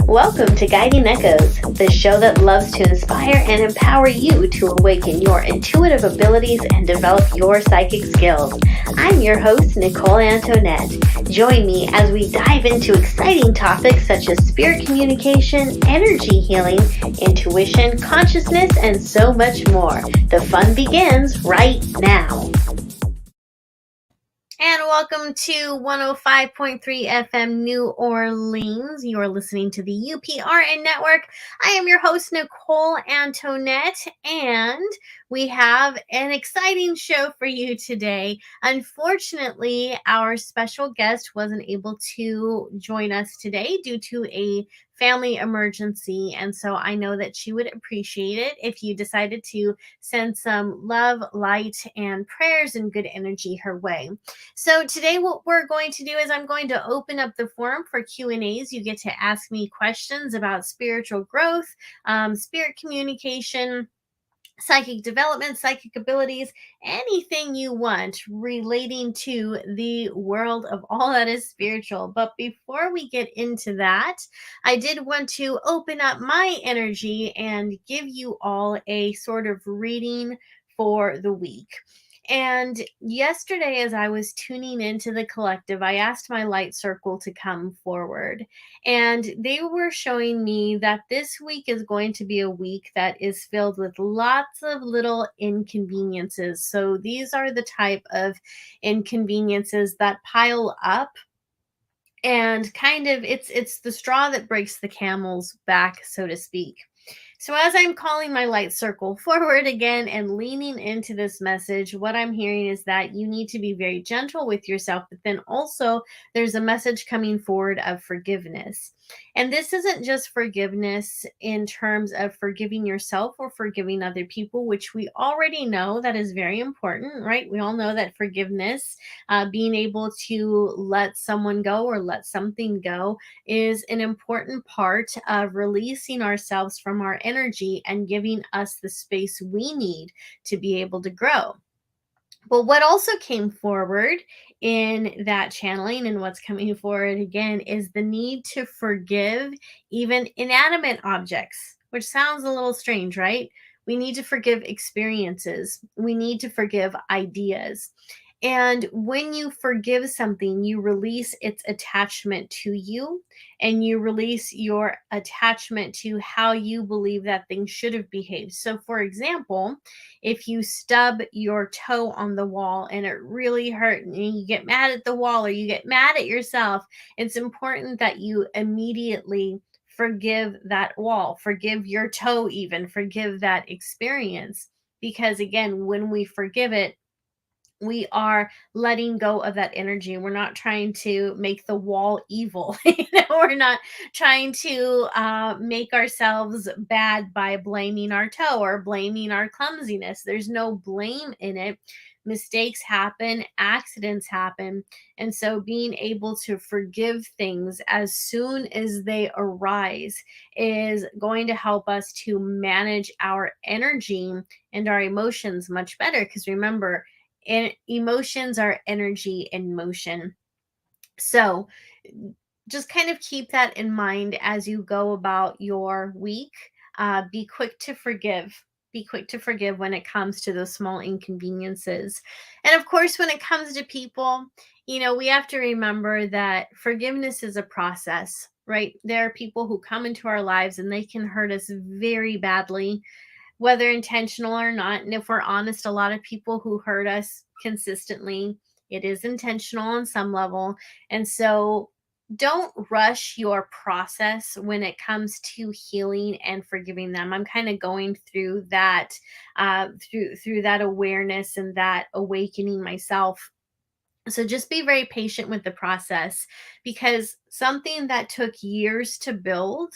Welcome to Guiding Echoes, the show that loves to inspire and empower you to awaken your intuitive abilities and develop your psychic skills. I'm your host, Nicole Antoinette. Join me as we dive into exciting topics such as spirit communication, energy healing, intuition, consciousness, and so much more. The fun begins right now. And welcome to 105.3 FM New Orleans. You're listening to the UPRN Network. I am your host, Nicole Antoinette, and we have an exciting show for you today. Unfortunately, our special guest wasn't able to join us today due to a family emergency, and so I know that she would appreciate it if you decided to send some love, light, and prayers and good energy her way. So today what we're going to do is I'm going to open up the forum for Q&As. You get to ask me questions about spiritual growth, spirit communication, psychic development, psychic abilities, anything you want relating to the world of all that is spiritual. But before we get into that, I did want to open up my energy and give you all a sort of reading for the week. And yesterday, as I was tuning into the collective, I asked my light circle to come forward. And they were showing me that this week is going to be a week that is filled with lots of little inconveniences. So these are the type of inconveniences that pile up, and kind of it's the straw that breaks the camel's back, so to speak. So as I'm calling my light circle forward again and leaning into this message, what I'm hearing is that you need to be very gentle with yourself, but then also there's a message coming forward of forgiveness. And this isn't just forgiveness in terms of forgiving yourself or forgiving other people, which we already know that is very important, right? We all know that forgiveness, being able to let someone go or let something go, is an important part of releasing ourselves from our energy and giving us the space we need to be able to grow. But what also came forward in that channeling and what's coming forward again is the need to forgive even inanimate objects, which sounds a little strange, right? We need to forgive experiences. We need to forgive ideas. And when you forgive something, you release its attachment to you, and you release your attachment to how you believe that thing should have behaved. So, for example, if you stub your toe on the wall and it really hurt and you get mad at the wall or you get mad at yourself, it's important that you immediately forgive that wall, forgive your toe, even forgive that experience. Because again, when we forgive it, we are letting go of that energy. We're not trying to make the wall evil. We're not trying to make ourselves bad by blaming our toe or blaming our clumsiness. There's no blame in it. Mistakes happen, accidents happen. And so being able to forgive things as soon as they arise is going to help us to manage our energy and our emotions much better. Because remember, and emotions are energy in motion. So just kind of keep that in mind as you go about your week. Be quick to forgive. Be quick to forgive when it comes to those small inconveniences. And of course, when it comes to people, we have to remember that forgiveness is a process, right? There are people who come into our lives and they can hurt us very badly, whether intentional or not. And if we're honest, a lot of people who hurt us consistently, it is intentional on some level. And so don't rush your process when it comes to healing and forgiving them. I'm kind of going through that, through that awareness and that awakening myself. So just be very patient with the process, because something that took years to build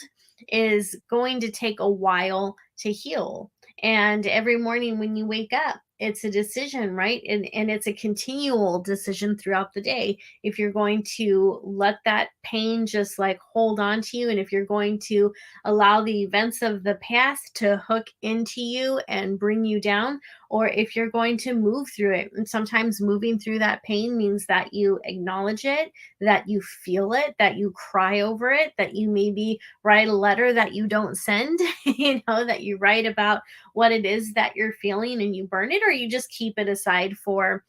is going to take a while to heal. And every morning when you wake up, it's a decision, right? And it's a continual decision throughout the day. If you're going to let that pain just like hold on to you, and if you're going to allow the events of the past to hook into you and bring you down, or if you're going to move through it. And sometimes moving through that pain means that you acknowledge it, that you feel it, that you cry over it, that you maybe write a letter that you don't send, that you write about what it is that you're feeling and you burn it, or you just keep it aside for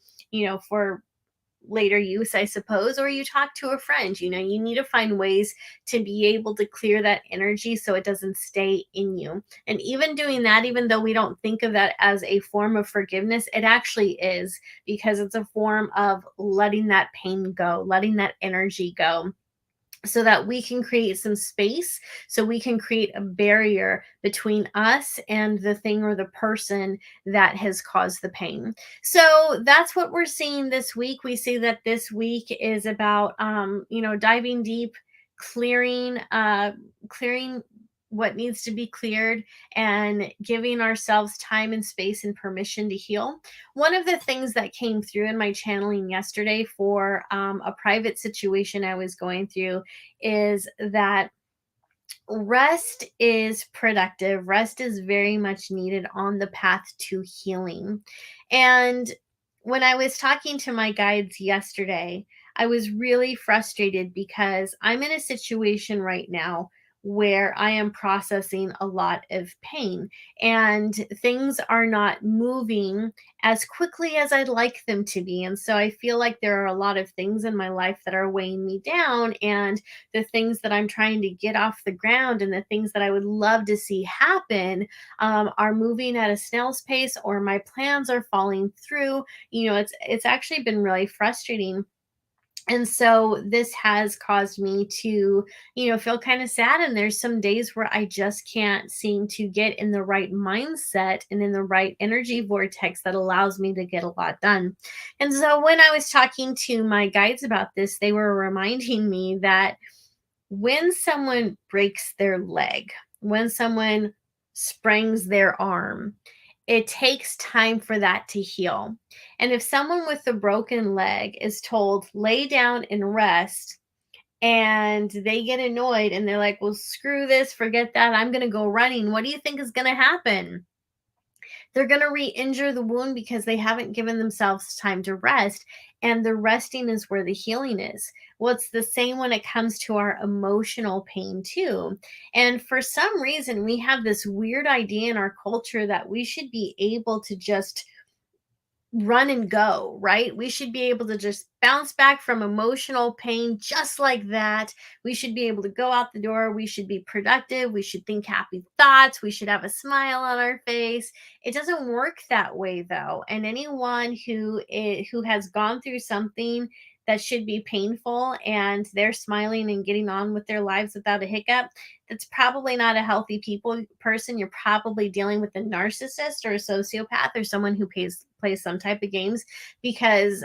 later use, I suppose, or you talk to a friend. You need to find ways to be able to clear that energy so it doesn't stay in you. And even doing that, even though we don't think of that as a form of forgiveness, it actually is, because it's a form of letting that pain go, letting that energy go, so that we can create some space, so we can create a barrier between us and the thing or the person that has caused the pain. So that's what we're seeing this week. We see that this week is about diving deep, clearing what needs to be cleared, and giving ourselves time and space and permission to heal. One of the things that came through in my channeling yesterday for a private situation I was going through is that rest is productive. Rest is very much needed on the path to healing. And when I was talking to my guides yesterday, I was really frustrated because I'm in a situation right now where I am processing a lot of pain, and things are not moving as quickly as I'd like them to be. And so I feel like there are a lot of things in my life that are weighing me down, and the things that I'm trying to get off the ground and the things that I would love to see happen are moving at a snail's pace, or my plans are falling through. It's actually been really frustrating. And so this has caused me to, feel kind of sad. And there's some days where I just can't seem to get in the right mindset and in the right energy vortex that allows me to get a lot done. And so when I was talking to my guides about this, they were reminding me that when someone breaks their leg, when someone sprains their arm, it takes time for that to heal. And if someone with a broken leg is told, lay down and rest, and they get annoyed and they're like, well, screw this, forget that, I'm going to go running, what do you think is going to happen? They're going to re-injure the wound because they haven't given themselves time to rest. And the resting is where the healing is. Well, it's the same when it comes to our emotional pain too. And for some reason, we have this weird idea in our culture that we should be able to just run and go, right? We should be able to just bounce back from emotional pain just like that. We should be able to go out the door. We should be productive. We should think happy thoughts. We should have a smile on our face. It doesn't work that way though. And anyone who has gone through something that should be painful and they're smiling and getting on with their lives without a hiccup, that's probably not a healthy person. You're probably dealing with a narcissist or a sociopath or someone who plays some type of games, because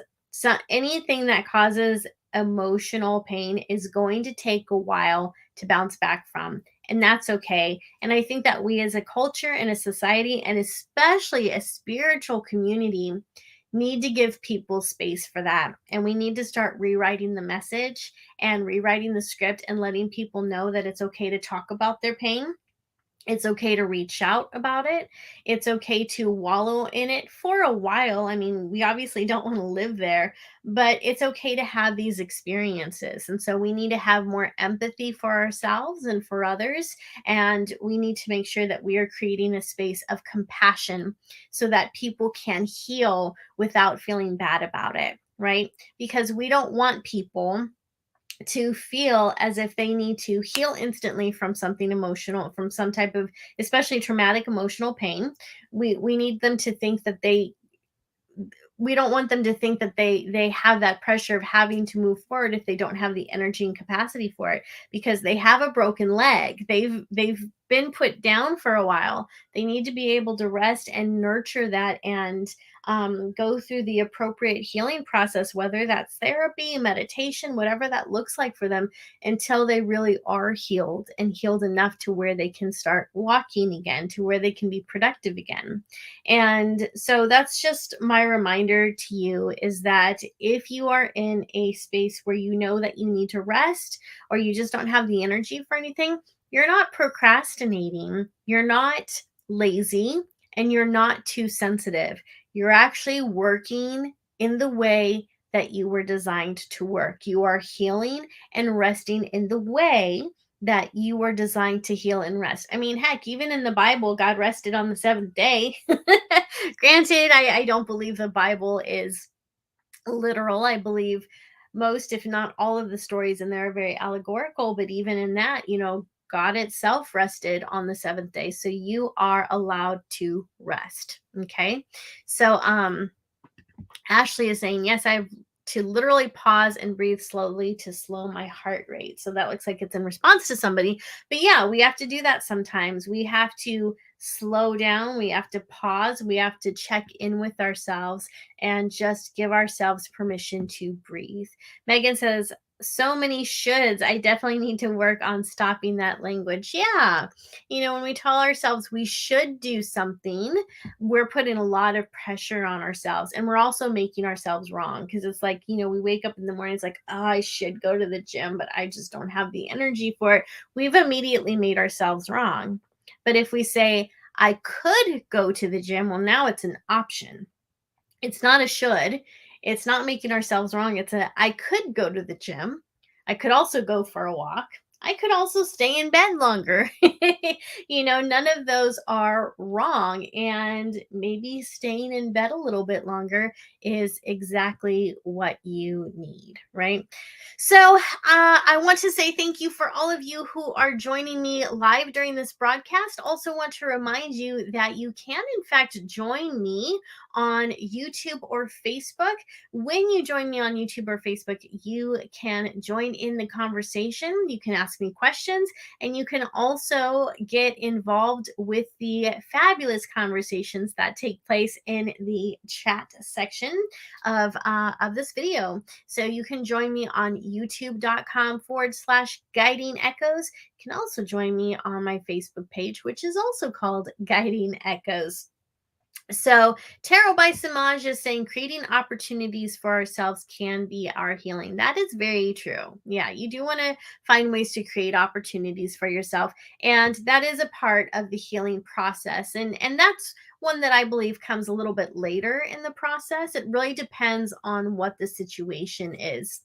anything that causes emotional pain is going to take a while to bounce back from. And that's okay. And I think that we as a culture and a society, and especially a spiritual community, need to give people space for that. And we need to start rewriting the message and rewriting the script and letting people know that it's okay to talk about their pain. It's okay to reach out about it. It's okay to wallow in it for a while. I mean, we obviously don't want to live there, but it's okay to have these experiences. And so we need to have more empathy for ourselves and for others. And we need to make sure that we are creating a space of compassion so that people can heal without feeling bad about it, right? Because we don't want people to feel as if they need to heal instantly from something emotional, from some type of especially traumatic emotional pain. We need them to think that we don't want them to think that they have that pressure of having to move forward if they don't have the energy and capacity for it, because they have a broken leg. They've been put down for a while. They need to be able to rest and nurture that and go through the appropriate healing process, whether that's therapy, meditation, whatever that looks like for them, until they really are healed and healed enough to where they can start walking again, to where they can be productive again. And so that's just my reminder to you, is that if you are in a space where you know that you need to rest or you just don't have the energy for anything, you're not procrastinating, you're not lazy, and you're not too sensitive. You're actually working in the way that you were designed to work. You are healing and resting in the way that you were designed to heal and rest. I mean, heck, even in the Bible, God rested on the seventh day. Granted, I don't believe the Bible is literal. I believe most, if not all, of the stories in there are very allegorical, but even in that, God itself rested on the seventh day. So you are allowed to rest. Okay. So Ashley is saying, yes, I've to literally pause and breathe slowly to slow my heart rate. So that looks like it's in response to somebody. But yeah, we have to do that sometimes. We have to slow down. We have to pause. We have to check in with ourselves and just give ourselves permission to breathe. Megan says, so many shoulds. I definitely need to work on stopping that language. Yeah. When we tell ourselves we should do something, we're putting a lot of pressure on ourselves, and we're also making ourselves wrong, because it's like, we wake up in the morning, it's like, oh, I should go to the gym, but I just don't have the energy for it. We've immediately made ourselves wrong. But if we say, I could go to the gym, well, now it's an option. It's not a should. It's not making ourselves wrong. It's a, I could go to the gym. I could also go for a walk. I could also stay in bed longer. None of those are wrong. And maybe staying in bed a little bit longer is exactly what you need, right? So I want to say thank you for all of you who are joining me live during this broadcast. Also want to remind you that you can, in fact, join me on YouTube or Facebook. When you join me on YouTube or Facebook, you can join in the conversation. You can ask me questions, and you can also get involved with the fabulous conversations that take place in the chat section of this video. So you can join me on youtube.com/guiding echoes. You can also join me on my Facebook page, which is also called Guiding Echoes. So, Tarot by Samaj is saying creating opportunities for ourselves can be our healing. That is very true. Yeah, you do want to find ways to create opportunities for yourself, and that is a part of the healing process. And that's one that I believe comes a little bit later in the process. It really depends on what the situation is.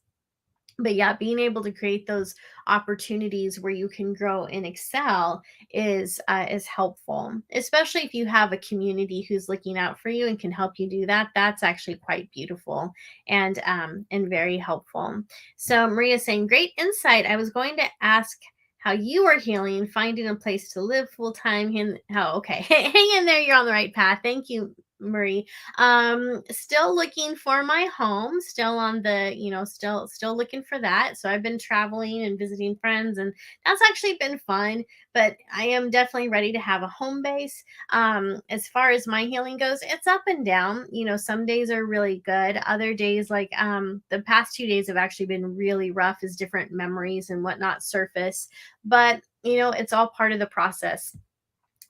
But yeah, being able to create those opportunities where you can grow and excel is helpful, especially if you have a community who's looking out for you and can help you do that. That's actually quite beautiful and very helpful. So Maria's saying, great insight. I was going to ask how you are healing, finding a place to live full time. Oh, okay. Hang in there. You're on the right path. Thank you, Marie. Still looking for my home, still on the, still looking for that. So I've been traveling and visiting friends, and that's actually been fun, but I am definitely ready to have a home base. As far as my healing goes, it's up and down. Some days are really good. Other days, like the past 2 days have actually been really rough as different memories and whatnot surface. But it's all part of the process.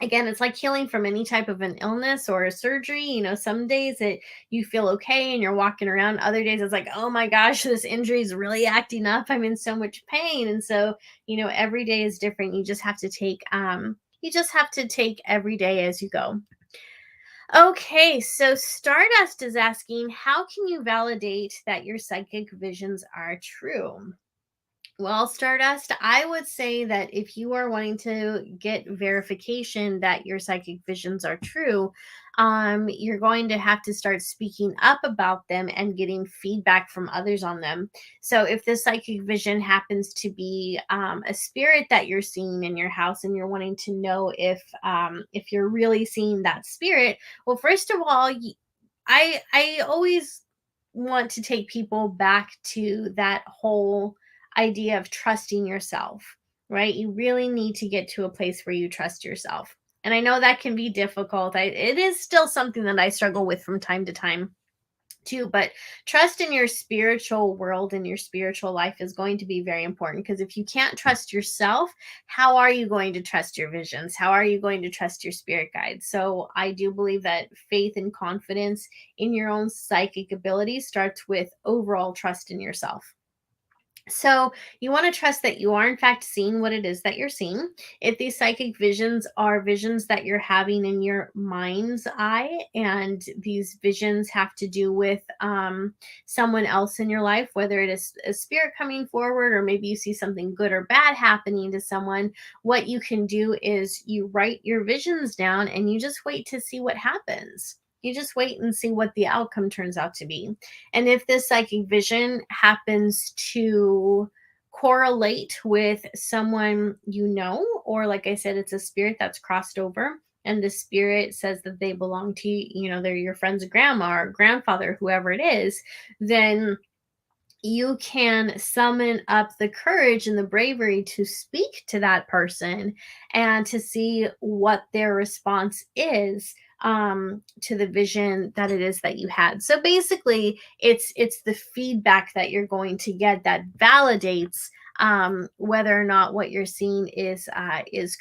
Again, it's like healing from any type of an illness or a surgery. Some days you feel okay and you're walking around. Other days it's like, oh my gosh, this injury is really acting up. I'm in so much pain. And so, every day is different. You just have to take every day as you go. Okay, so Stardust is asking, how can you validate that your psychic visions are true? Well, Stardust, I would say that if you are wanting to get verification that your psychic visions are true, you're going to have to start speaking up about them and getting feedback from others on them. So, if the psychic vision happens to be a spirit that you're seeing in your house, and you're wanting to know if you're really seeing that spirit, well, first of all, I always want to take people back to that whole idea of trusting yourself, right? You really need to get to a place where you trust yourself. And I know that can be difficult. It is still something that I struggle with from time to time too, but trust in your spiritual world and your spiritual life is going to be very important, because if you can't trust yourself, how are you going to trust your visions? How are you going to trust your spirit guides? So I do believe that faith and confidence in your own psychic abilities starts with overall trust in yourself. So you want to trust that you are in fact seeing what it is that you're seeing. If these psychic visions are visions that you're having in your mind's eye, and these visions have to do with someone else in your life, whether it is a spirit coming forward or maybe you see something good or bad happening to someone, what you can do is you write your visions down and you just wait to see what happens. You just wait and see what the outcome turns out to be. And if this psychic vision happens to correlate with someone you know, or like I said, it's a spirit that's crossed over, and the spirit says that they belong to you, they're your friend's grandma or grandfather, whoever it is, then you can summon up the courage and the bravery to speak to that person and to see what their response is to the vision that it is that you had. So basically, it's the feedback that you're going to get that validates whether or not what you're seeing is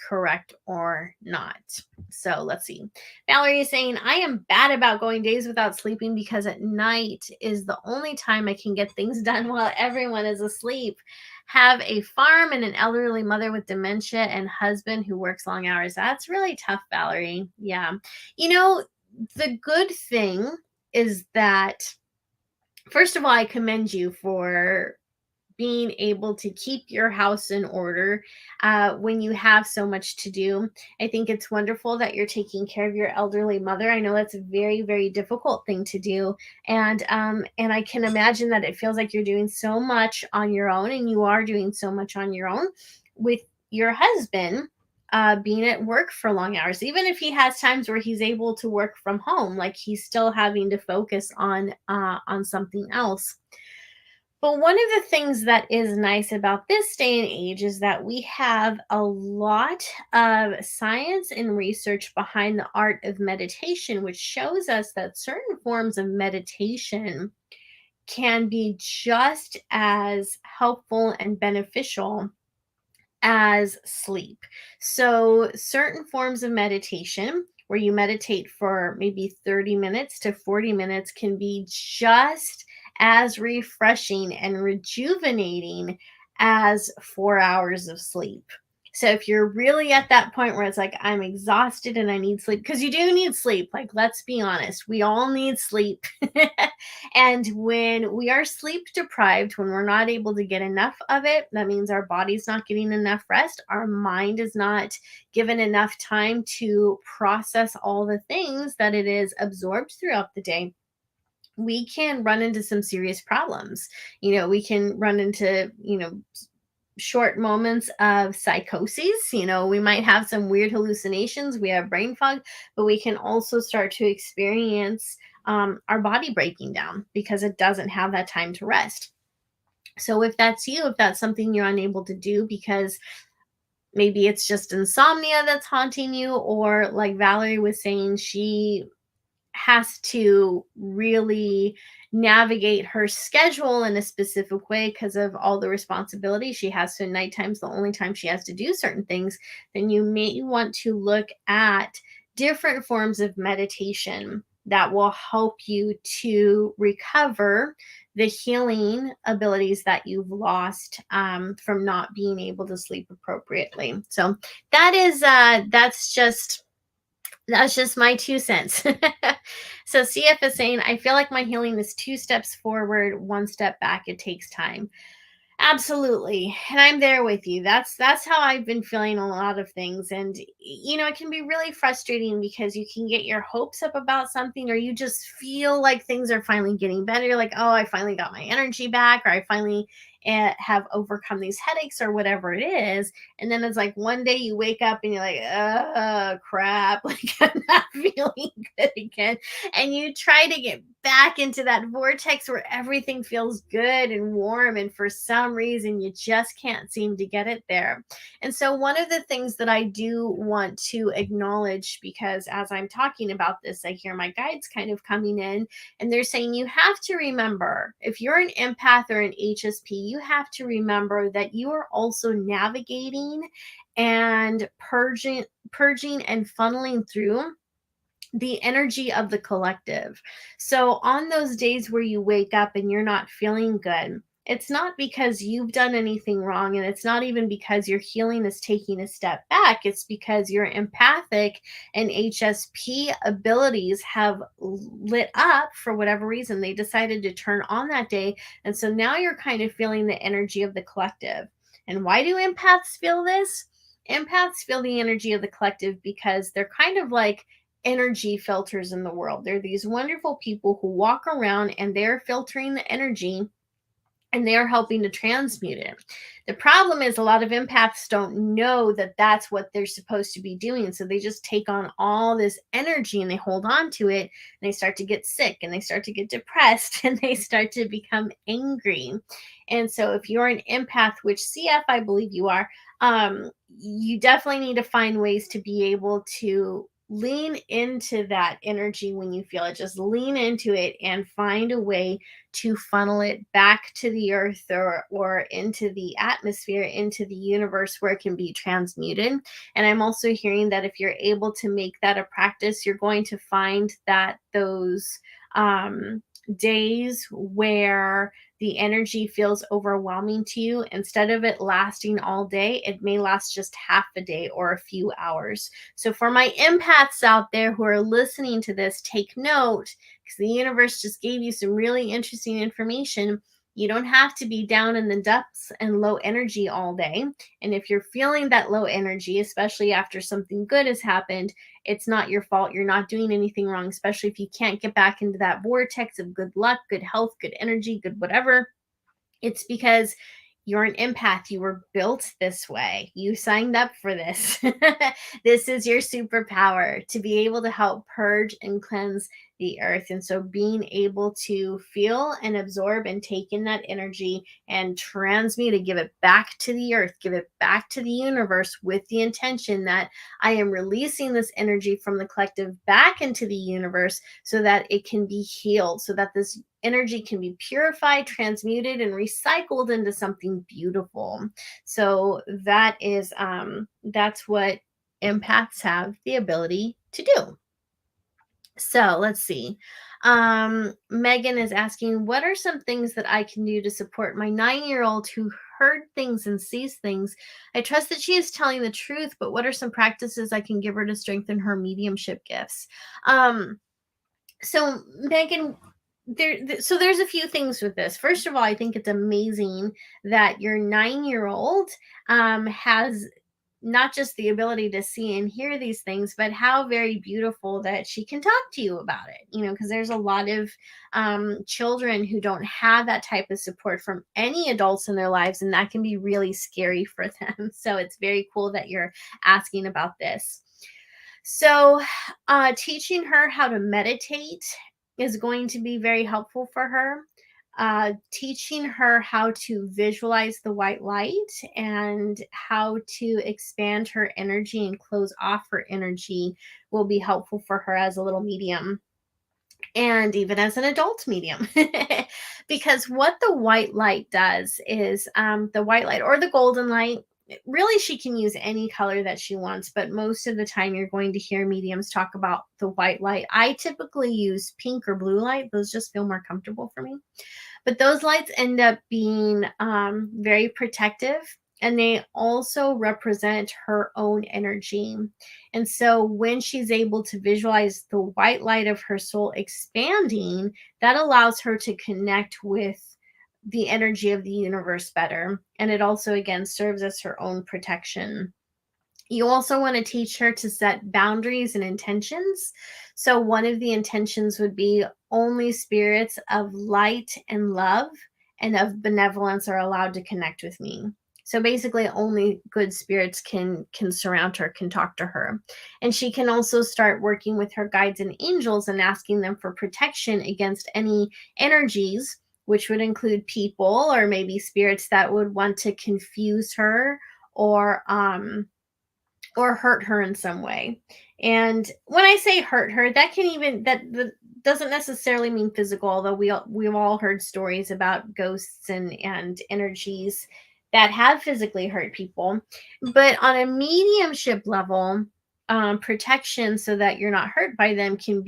correct or not. So let's see. Valerie is saying, I am bad about going days without sleeping because at night is the only time I can get things done while everyone is asleep. Have a farm and an elderly mother with dementia and husband who works long hours. That's really tough, Valerie. Yeah. The good thing is that, first of all, I commend you for being able to keep your house in order when you have so much to do. I think it's wonderful that you're taking care of your elderly mother. I know that's a very, very difficult thing to do, and I can imagine that it feels like you're doing so much on your own, and you are doing so much on your own with your husband. Being at work for long hours, even if he has times where he's able to work from home, like he's still having to focus on something else. But one of the things that is nice about this day and age is that we have a lot of science and research behind the art of meditation, which shows us that certain forms of meditation can be just as helpful and beneficial as sleep. So, certain forms of meditation where you meditate for maybe 30 minutes to 40 minutes can be just as refreshing and rejuvenating as 4 hours of sleep. So if you're really at that point where it's like, I'm exhausted and I need sleep, because you do need sleep, like, let's be honest, we all need sleep. And when we are sleep deprived, when we're not able to get enough of it, that means our body's not getting enough rest. Our mind is not given enough time to process all the things that it is absorbed throughout the day. We can run into some serious problems. We can run into, short moments of psychosis. We might have some weird hallucinations. We have brain fog, but we can also start to experience our body breaking down because it doesn't have that time to rest. So if that's you, if that's something you're unable to do because maybe it's just insomnia that's haunting you, or like Valerie was saying, she has to really navigate her schedule in a specific way because of all the responsibility she has. So nighttime's the only time she has to do certain things. Then you may want to look at different forms of meditation that will help you to recover the healing abilities that you've lost from not being able to sleep appropriately. So that's just my 2 cents. So CF is saying, I feel like my healing is 2 steps forward, 1 step back. It takes time. Absolutely. And I'm there with you. That's how I've been feeling a lot of things. And it can be really frustrating because you can get your hopes up about something, or you just feel like things are finally getting better. You're like, oh, I finally got my energy back, or I finally have overcome these headaches, or whatever it is. And then it's like one day you wake up and you're like, oh crap, like I'm not feeling good again. And you try to get back into that vortex where everything feels good and warm, and for some reason you just can't seem to get it there. And so one of the things that I do want to acknowledge, because as I'm talking about this, I hear my guides kind of coming in, and they're saying you have to remember, if you're an empath or an HSP, you have to remember that you are also navigating and purging and funneling through the energy of the collective. So on those days where you wake up and you're not feeling good, it's not because you've done anything wrong, and it's not even because your healing is taking a step back. It's because your empathic and HSP abilities have lit up for whatever reason. They decided to turn on that day. And so now you're kind of feeling the energy of the collective. And why do empaths feel this? Empaths feel the energy of the collective because they're kind of like energy filters in the world. They're these wonderful people who walk around and they're filtering the energy and they're helping to transmute it. The problem is a lot of empaths don't know that that's what they're supposed to be doing. So they just take on all this energy and they hold on to it, and they start to get sick and they start to get depressed and they start to become angry. And so if you're an empath, which CF, I believe you are, you definitely need to find ways to be able to lean into that energy when you feel it. Just lean into it and find a way to funnel it back to the earth, or into the atmosphere, into the universe where it can be transmuted. And I'm also hearing that if you're able to make that a practice, you're going to find that those days where the energy feels overwhelming to you, instead of it lasting all day, it may last just half a day or a few hours. So for my empaths out there who are listening to this, take note, because the universe just gave you some really interesting information. You don't have to be down in the depths and low energy all day. And if you're feeling that low energy, especially after something good has happened, it's not your fault. You're not doing anything wrong, especially if you can't get back into that vortex of good luck, good health, good energy, good whatever. It's because you're an empath. You were built this way. You signed up for this. This is your superpower, to be able to help purge and cleanse the earth. And so being able to feel and absorb and take in that energy and transmute it, give it back to the earth, give it back to the universe, with the intention that I am releasing this energy from the collective back into the universe so that it can be healed, so that this energy can be purified, transmuted, and recycled into something beautiful. So that is that's what empaths have the ability to do. So let's see. Megan is asking, what are some things that I can do to support my 9-year-old who heard things and sees things? I trust that she is telling the truth, but what are some practices I can give her to strengthen her mediumship gifts? So Megan, there's a few things with this. First of all, I think it's amazing that your 9-year-old has not just the ability to see and hear these things, but how very beautiful that she can talk to you about it, because there's a lot of children who don't have that type of support from any adults in their lives, and that can be really scary for them. So it's very cool that you're asking about this. So teaching her how to meditate is going to be very helpful for her. Teaching her how to visualize the white light and how to expand her energy and close off her energy will be helpful for her as a little medium, and even as an adult medium. Because what the white light does is the white light or the golden light, really she can use any color that she wants, but most of the time you're going to hear mediums talk about the white light. I typically use pink or blue light. Those just feel more comfortable for me. But those lights end up being very protective, and they also represent her own energy. And so when she's able to visualize the white light of her soul expanding, that allows her to connect with the energy of the universe better. And it also, again, serves as her own protection. You also want to teach her to set boundaries and intentions. So one of the intentions would be only spirits of light and love and of benevolence are allowed to connect with me. So basically only good spirits can surround her, can talk to her. And she can also start working with her guides and angels and asking them for protection against any energies, which would include people or maybe spirits that would want to confuse her or hurt her in some way. And when I say hurt her, that can even that doesn't necessarily mean physical, although we've all heard stories about ghosts and energies that have physically hurt people. But on a mediumship level, protection so that you're not hurt by them can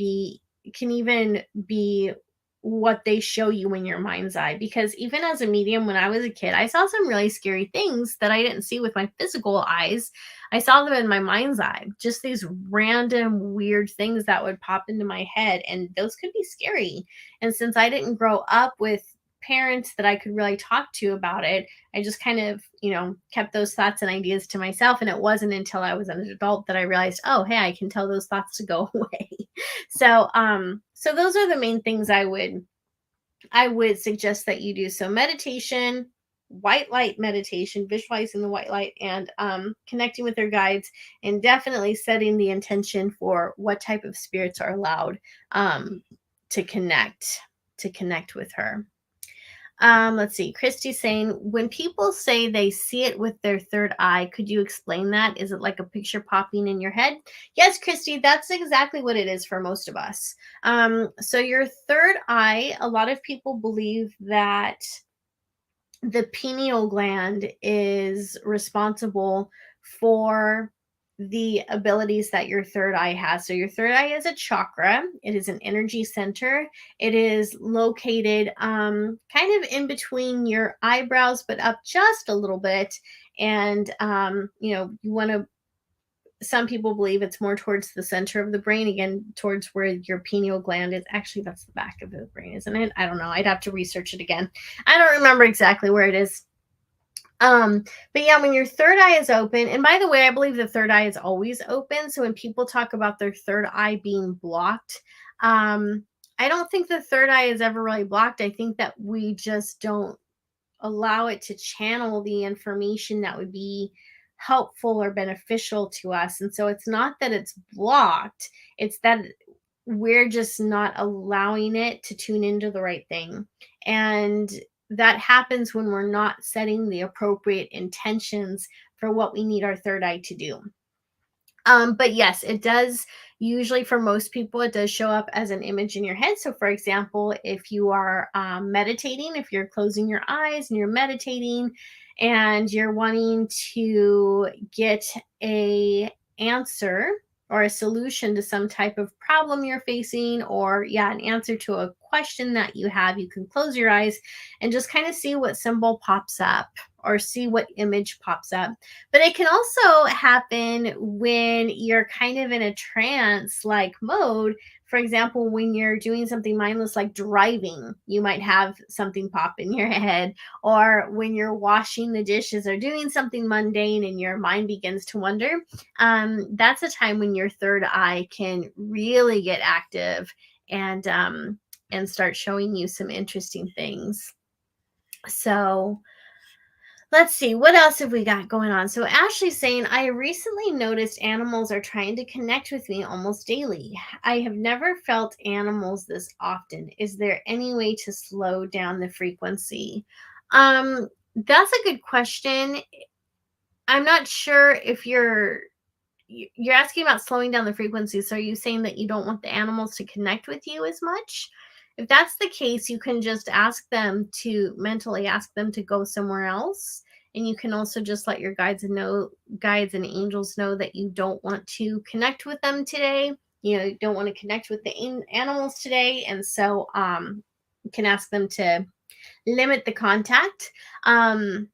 even be what they show you in your mind's eye. Because even as a medium, when I was a kid, I saw some really scary things that I didn't see with my physical eyes. I saw them in my mind's eye, just these random weird things that would pop into my head, and those could be scary. And since I didn't grow up with parents that I could really talk to about it, I just kind of, kept those thoughts and ideas to myself. And it wasn't until I was an adult that I realized, oh, hey, I can tell those thoughts to go away. So those are the main things I would suggest that you do. So meditation, white light meditation, visualizing the white light, and connecting with their guides, and definitely setting the intention for what type of spirits are allowed to connect with her. Let's see. Christy's saying, when people say they see it with their third eye, could you explain that? Is it like a picture popping in your head? Yes, Christy, that's exactly what it is for most of us. So your third eye, a lot of people believe that the pineal gland is responsible for the abilities that your third eye has. So your third eye is a chakra. It is an energy center. It is located kind of in between your eyebrows, but up just a little bit. And you want to, some people believe it's more towards the center of the brain, again, towards where your pineal gland is. Actually, that's the back of the brain, isn't it? I don't know. I'd have to research it again. I don't remember exactly where it is. But yeah, when your third eye is open, and by the way, I believe the third eye is always open. So when people talk about their third eye being blocked, I don't think the third eye is ever really blocked. I think that we just don't allow it to channel the information that would be helpful or beneficial to us. And so it's not that it's blocked, it's that we're just not allowing it to tune into the right thing. And that happens when we're not setting the appropriate intentions for what we need our third eye to do. But yes, it does. Usually for most people, it does show up as an image in your head. So for example, if you are meditating, if you're closing your eyes and you're meditating and you're wanting to get a answer or a solution to some type of problem you're facing, or an answer to a question that you have, you can close your eyes and just kind of see what symbol pops up or see what image pops up. But it can also happen when you're kind of in a trance like mode. For example, when you're doing something mindless like driving, you might have something pop in your head. Or when you're washing the dishes or doing something mundane and your mind begins to wander, that's a time when your third eye can really get active and start showing you some interesting things. So let's see, what else have we got going on? So Ashley's saying, I recently noticed animals are trying to connect with me almost daily. I have never felt animals this often. Is there any way to slow down the frequency? That's a good question. I'm not sure if you're asking about slowing down the frequency. So are you saying that you don't want the animals to connect with you as much? If that's the case, you can just mentally ask them to go somewhere else. And you can also just let your guides and angels know that you don't want to connect with them today. You don't want to connect with the animals today. And so you can ask them to limit the contact. Basically,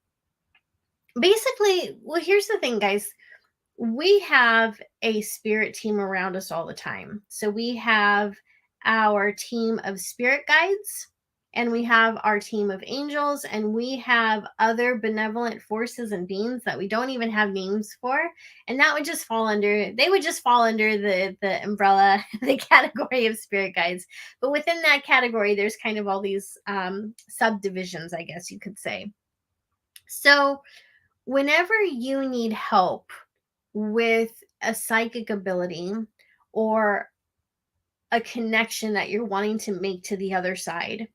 well, here's the thing, guys. We have a spirit team around us all the time. So we have our team of spirit guides, and we have our team of angels, and we have other benevolent forces and beings that we don't even have names for. And they would just fall under the umbrella, the category of spirit guides. But within that category, there's kind of all these subdivisions, I guess you could say. So whenever you need help with a psychic ability or a connection that you're wanting to make to the other side,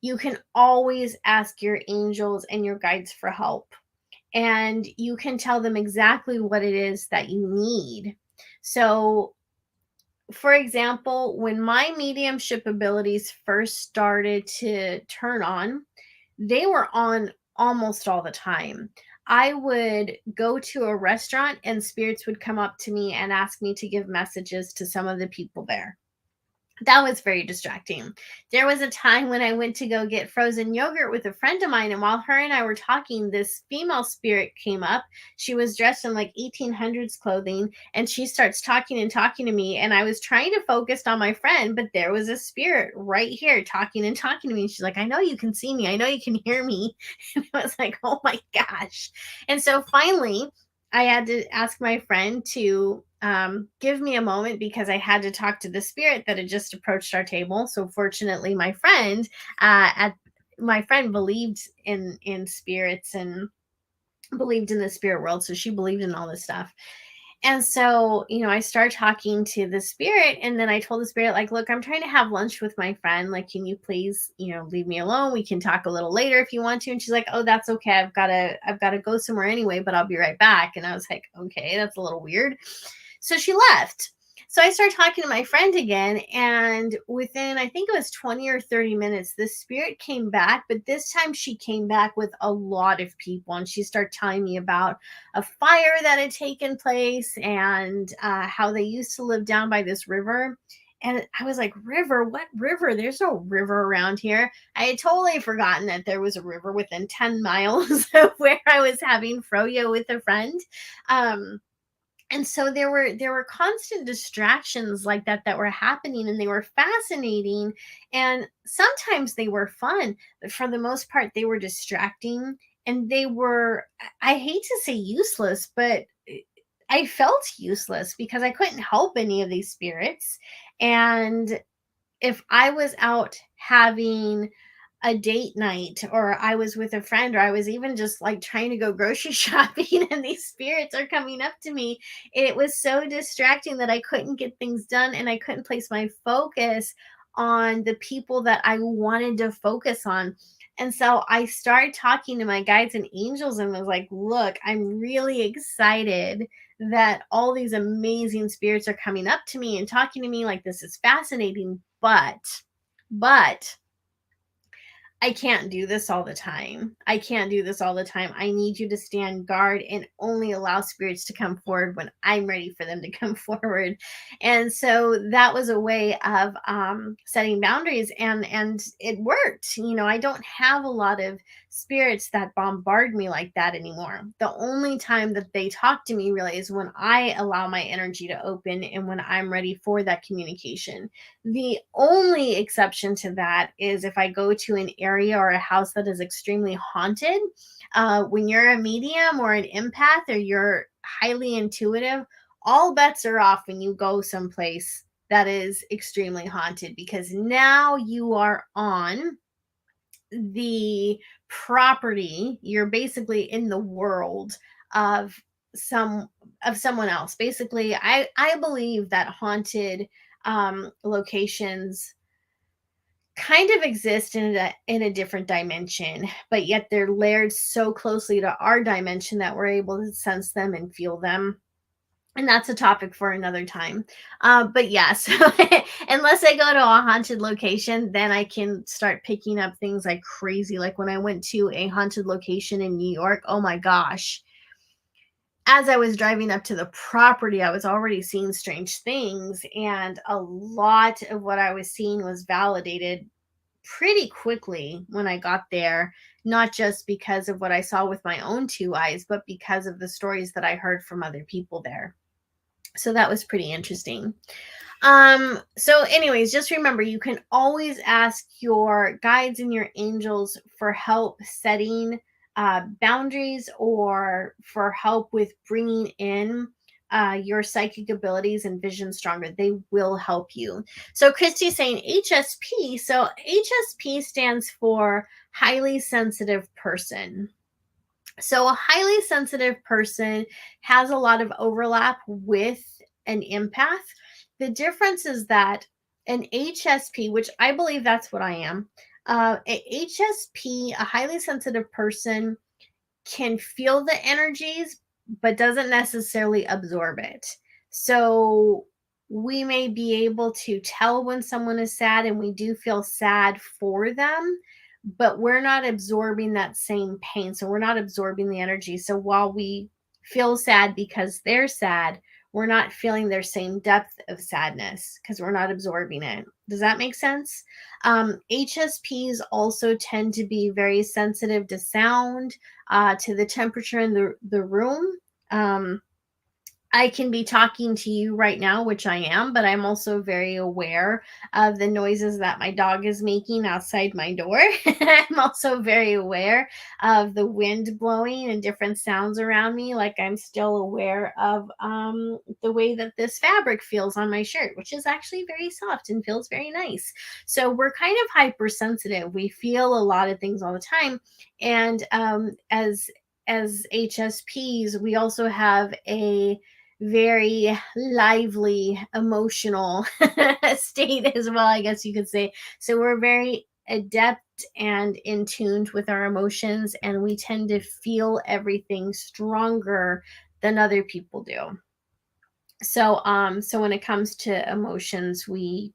you can always ask your angels and your guides for help. And you can tell them exactly what it is that you need. So, for example, when my mediumship abilities first started to turn on, they were on almost all the time. I would go to a restaurant and spirits would come up to me and ask me to give messages to some of the people there. That was very distracting. There was a time when I went to go get frozen yogurt with a friend of mine, and while her and I were talking, this female spirit came up. She was dressed in like 1800s clothing, and she starts talking and talking to me. And I was trying to focus on my friend, but there was a spirit right here talking and talking to me. She's like, I know you can see me, I know you can hear me. And I was like, oh my gosh. And so finally, I had to ask my friend to give me a moment because I had to talk to the spirit that had just approached our table. So fortunately, at my friend believed in spirits and believed in the spirit world, so she believed in all this stuff. And so, I started talking to the spirit, and then I told the spirit, like, look, I'm trying to have lunch with my friend. Like, can you please, leave me alone? We can talk a little later if you want to. And she's like, oh, that's okay. I've gotta go somewhere anyway, but I'll be right back. And I was like, okay, that's a little weird. So she left. So I started talking to my friend again, and within, I think it was 20 or 30 minutes, the spirit came back, but this time she came back with a lot of people, and she started telling me about a fire that had taken place and how they used to live down by this river. And I was like, river? What river? There's no river around here. I had totally forgotten that there was a river within 10 miles of where I was having froyo with a friend. And so there were constant distractions like that were happening, and they were fascinating, and sometimes they were fun, but for the most part they were distracting, and they were, I hate to say useless, but I felt useless because I couldn't help any of these spirits. And if I was out having a date night, or I was with a friend, or I was even just like trying to go grocery shopping and these spirits are coming up to me, it was so distracting that I couldn't get things done, and I couldn't place my focus on the people that I wanted to focus on. And so I started talking to my guides and angels and was like, look, I'm really excited that all these amazing spirits are coming up to me and talking to me, like, this is fascinating, but I can't do this all the time. I can't do this all the time. I need you to stand guard and only allow spirits to come forward when I'm ready for them to come forward. And so that was a way of setting boundaries, and it worked. I don't have a lot of spirits that bombard me like that anymore. The only time that they talk to me really is when I allow my energy to open and when I'm ready for that communication. The only exception to that is if I go to an area or a house that is extremely haunted. When you're a medium or an empath, or you're highly intuitive, all bets are off when you go someplace that is extremely haunted, because now you are on the property. You're basically in the world of someone else. Basically, I believe that haunted locations kind of exist in a different dimension, but yet they're layered so closely to our dimension that we're able to sense them and feel them. And that's a topic for another time. But yeah, so unless I go to a haunted location, then I can start picking up things like crazy. Like when I went to a haunted location in New York, oh my gosh. As I was driving up to the property, I was already seeing strange things. And a lot of what I was seeing was validated pretty quickly when I got there, not just because of what I saw with my own two eyes, but because of the stories that I heard from other people there. So that was pretty interesting. So anyways, just remember, you can always ask your guides and your angels for help setting boundaries, or for help with bringing in your psychic abilities and vision stronger. They will help you. So Christy's saying HSP. So HSP stands for highly sensitive person. So a highly sensitive person has a lot of overlap with an empath. The difference is that an HSP, which I believe that's what I am, a HSP, a highly sensitive person, can feel the energies but doesn't necessarily absorb it. So we may be able to tell when someone is sad, and we do feel sad for them, but we're not absorbing that same pain. So we're not absorbing the energy. So while we feel sad because they're sad, we're not feeling their same depth of sadness because we're not absorbing it. Does that make sense? HSPs also tend to be very sensitive to sound, to the temperature in the room. I can be talking to you right now, which I am, but I'm also very aware of the noises that my dog is making outside my door. I'm also very aware of the wind blowing and different sounds around me. Like, I'm still aware of the way that this fabric feels on my shirt, which is actually very soft and feels very nice. So we're kind of hypersensitive. We feel a lot of things all the time. And as HSPs, we also have a very lively emotional state as well, I guess you could say. So we're very adept and in tuned with our emotions, and we tend to feel everything stronger than other people do. So when it comes to emotions, we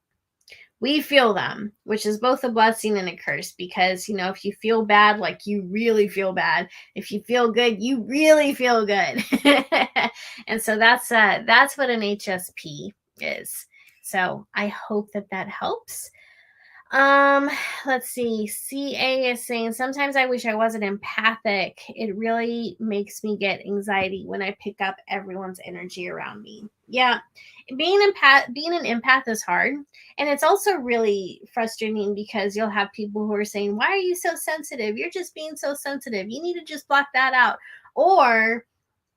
feel them, which is both a blessing and a curse, because if you feel bad, like, you really feel bad. If you feel good, you really feel good. And so that's what an HSP is. So I hope that helps. Um, let's see. CA is saying, sometimes I wish I wasn't empathic. It really makes me get anxiety when I pick up everyone's energy around me. Yeah, being an empath is hard, and it's also really frustrating because you'll have people who are saying, "Why are you so sensitive? You're just being so sensitive. You need to just block that out." Or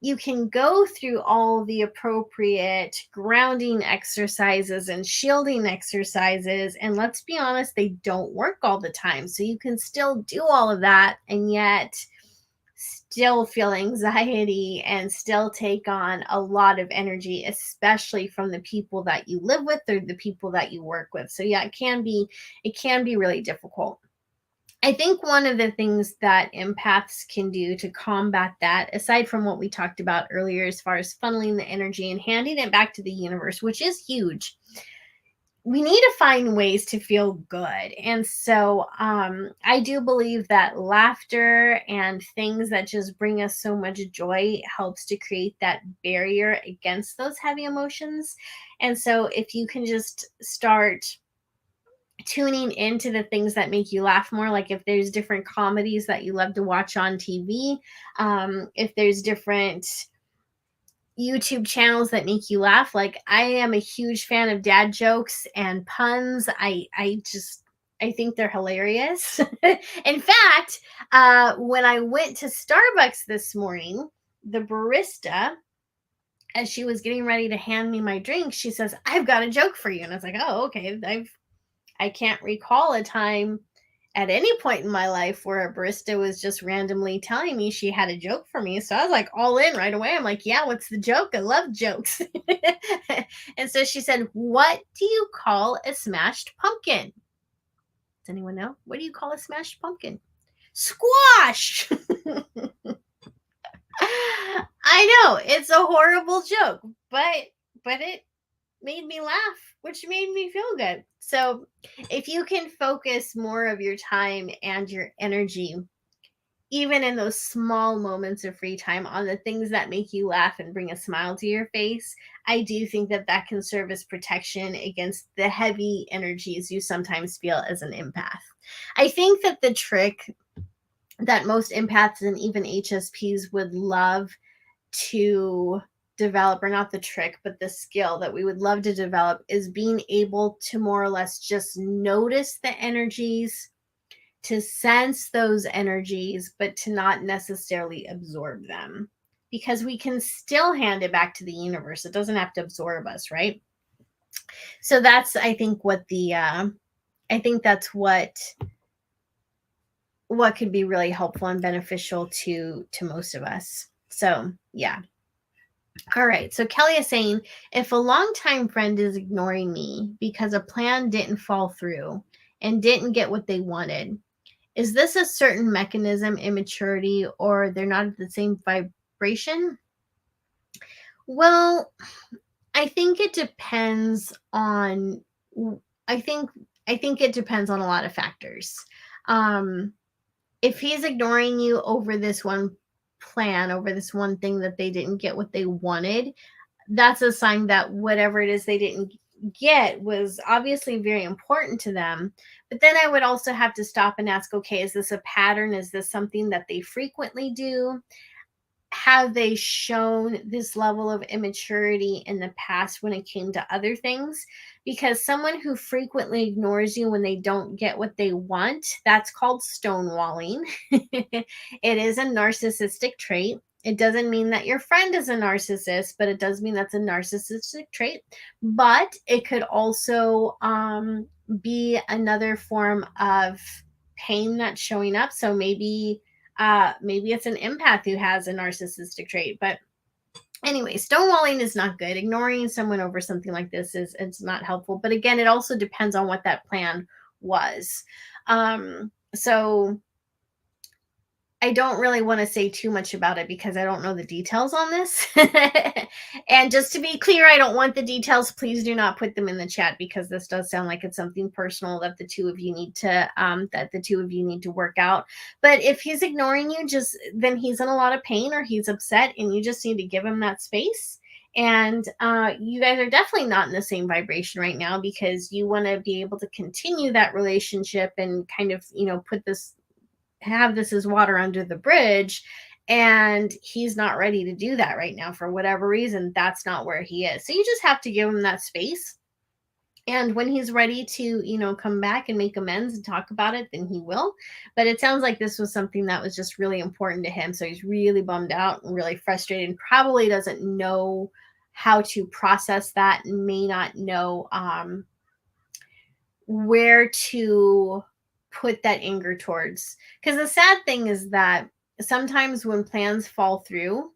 you can go through all the appropriate grounding exercises and shielding exercises. And let's be honest, they don't work all the time. So you can still do all of that and yet still feel anxiety and still take on a lot of energy, especially from the people that you live with or the people that you work with. So yeah, it can be really difficult. I think one of the things that empaths can do to combat that, aside from what we talked about earlier, as far as funneling the energy and handing it back to the universe, which is huge, we need to find ways to feel good. And so I do believe that laughter and things that just bring us so much joy helps to create that barrier against those heavy emotions. And so if you can just start tuning into the things that make you laugh more, like if there's different comedies that you love to watch on TV, if there's different YouTube channels that make you laugh. Like, I am a huge fan of dad jokes and puns. I think they're hilarious. In fact, when I went to Starbucks this morning, the barista, as she was getting ready to hand me my drink, she says, "I've got a joke for you." And I was like, "Oh, okay." I can't recall a time at any point in my life where a barista was just randomly telling me she had a joke for me. So I was like all in right away. I'm like, "Yeah, what's the joke? I love jokes." And so she said, "What do you call a smashed pumpkin?" Does anyone know? What do you call a smashed pumpkin? Squash. I know, it's a horrible joke, but it made me laugh, which made me feel good. So if you can focus more of your time and your energy, even in those small moments of free time, on the things that make you laugh and bring a smile to your face, I do think that can serve as protection against the heavy energies you sometimes feel as an empath. I think that the trick that most empaths and even HSPs would love to develop, or not the trick, but the skill that we would love to develop, is being able to more or less just notice the energies, to sense those energies, but to not necessarily absorb them, because we can still hand it back to the universe. It doesn't have to absorb us, right? So that's, I think, what what could be really helpful and beneficial to most of us. So yeah. All right. So Kelly is saying, if a longtime friend is ignoring me because a plan didn't fall through and didn't get what they wanted, is this a certain mechanism, immaturity, or they're not at the same vibration? Well, I think it depends on I think I think it depends on a lot of factors. Um if he's ignoring you over this one plan, over this one thing that they didn't get what they wanted, that's a sign that whatever it is they didn't get was obviously very important to them. But then I would also have to stop and ask, okay, is this a pattern? Is this something that they frequently do? Have they shown this level of immaturity in the past when it came to other things? Because someone who frequently ignores you when they don't get what they want, that's called stonewalling. It is a narcissistic trait. It doesn't mean that your friend is a narcissist, but it does mean that's a narcissistic trait. But it could also be another form of pain that's showing up. So maybe it's an empath who has a narcissistic trait. But anyway, stonewalling is not good. Ignoring someone over something like this is it's not helpful. But again, it also depends on what that plan was. So I don't really want to say too much about it because I don't know the details on this. And just to be clear, I don't want the details. Please do not put them in the chat because this does sound like it's something personal that the two of you need to work out. But if he's ignoring you, then he's in a lot of pain or he's upset, and you just need to give him that space. And you guys are definitely not in the same vibration right now because you want to be able to continue that relationship and kind of, have this as water under the bridge, and he's not ready to do that right now for whatever reason. That's not where he is. So you just have to give him that space, and when he's ready to come back and make amends and talk about it, then he will. But it sounds like this was something that was just really important to him, so he's really bummed out and really frustrated and probably doesn't know how to process that and may not know where to put that anger towards. Because the sad thing is that sometimes when plans fall through,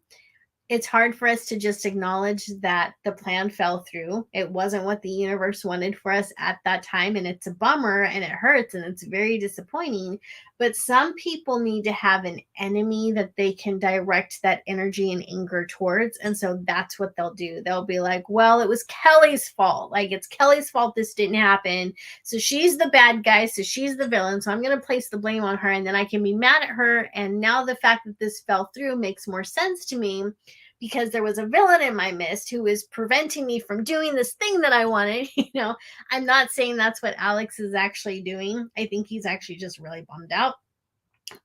it's hard for us to just acknowledge that the plan fell through. It wasn't what the universe wanted for us at that time. And it's a bummer and it hurts and it's very disappointing. But some people need to have an enemy that they can direct that energy and anger towards. And so that's what they'll do. They'll be like, well, it was Kelly's fault. Like, it's Kelly's fault this didn't happen. So she's the bad guy. So she's the villain. So I'm going to place the blame on her. And then I can be mad at her. And now the fact that this fell through makes more sense to me, because there was a villain in my midst who was preventing me from doing this thing that I wanted. I'm not saying that's what Alex is actually doing. I think he's actually just really bummed out.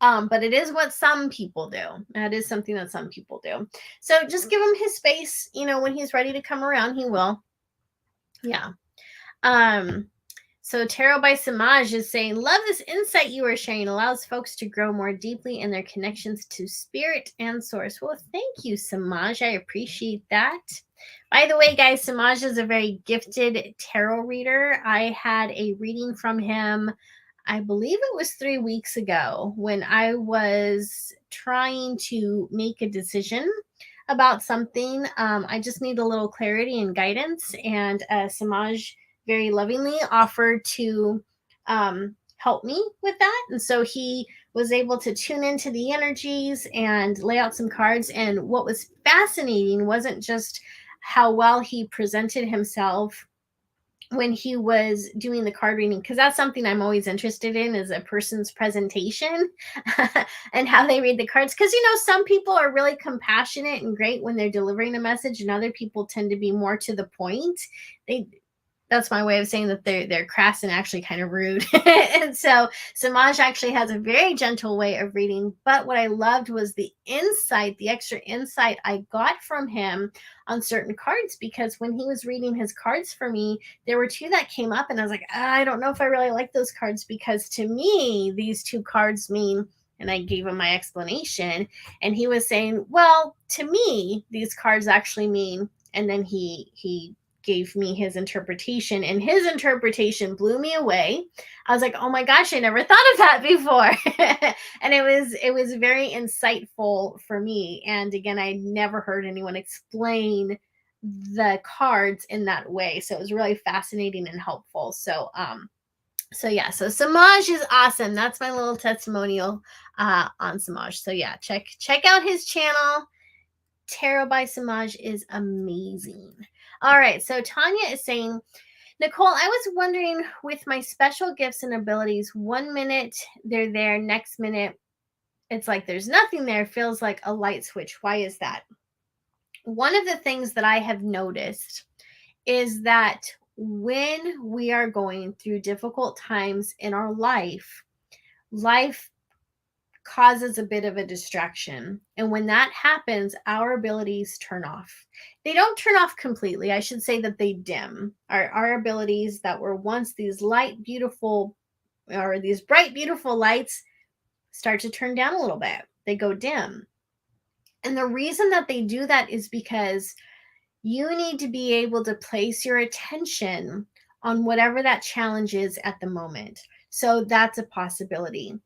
But it is what some people do. That is something that some people do. So just give him his space. When he's ready to come around, he will. Yeah. So Tarot by Samaj is saying, love this insight you are sharing. Allows folks to grow more deeply in their connections to spirit and source. Well, thank you, Samaj. I appreciate that. By the way, guys, Samaj is a very gifted tarot reader. I had a reading from him, I believe it was 3 weeks ago, when I was trying to make a decision about something. I just need a little clarity and guidance. And Samaj very lovingly offered to help me with that. And so he was able to tune into the energies and lay out some cards. And what was fascinating wasn't just how well he presented himself when he was doing the card reading, because that's something I'm always interested in, is a person's presentation and how they read the cards. Because some people are really compassionate and great when they're delivering a message, and other people tend to be more to the point. That's my way of saying that they're crass and actually kind of rude. And so Samaj actually has a very gentle way of reading. But what I loved was the extra insight I got from him on certain cards, because when he was reading his cards for me, there were 2 that came up and I was like, I don't know if I really like those cards, because to me, these 2 cards mean, and I gave him my explanation, and he was saying, well, to me, these cards actually mean, and then he gave me his interpretation, and his interpretation blew me away. I was like, oh my gosh, I never thought of that before. And it was very insightful for me. And again, I never heard anyone explain the cards in that way. So it was really fascinating and helpful. So yeah, so Samaj is awesome. That's my little testimonial on Samaj. So yeah, check out his channel. Tarot by Samaj is amazing. All right, so Tanya is saying, Nicole, I was wondering, with my special gifts and abilities, 1 minute they're there, next minute it's like there's nothing there, feels like a light switch. Why is that? One of the things that I have noticed is that when we are going through difficult times in our life causes a bit of a distraction. And when that happens, our abilities turn off. They don't turn off completely. I should say that they dim. Our abilities that were once these light, beautiful, or these bright, beautiful lights start to turn down a little bit. They go dim. And the reason that they do that is because you need to be able to place your attention on whatever that challenge is at the moment. So that's a possibility.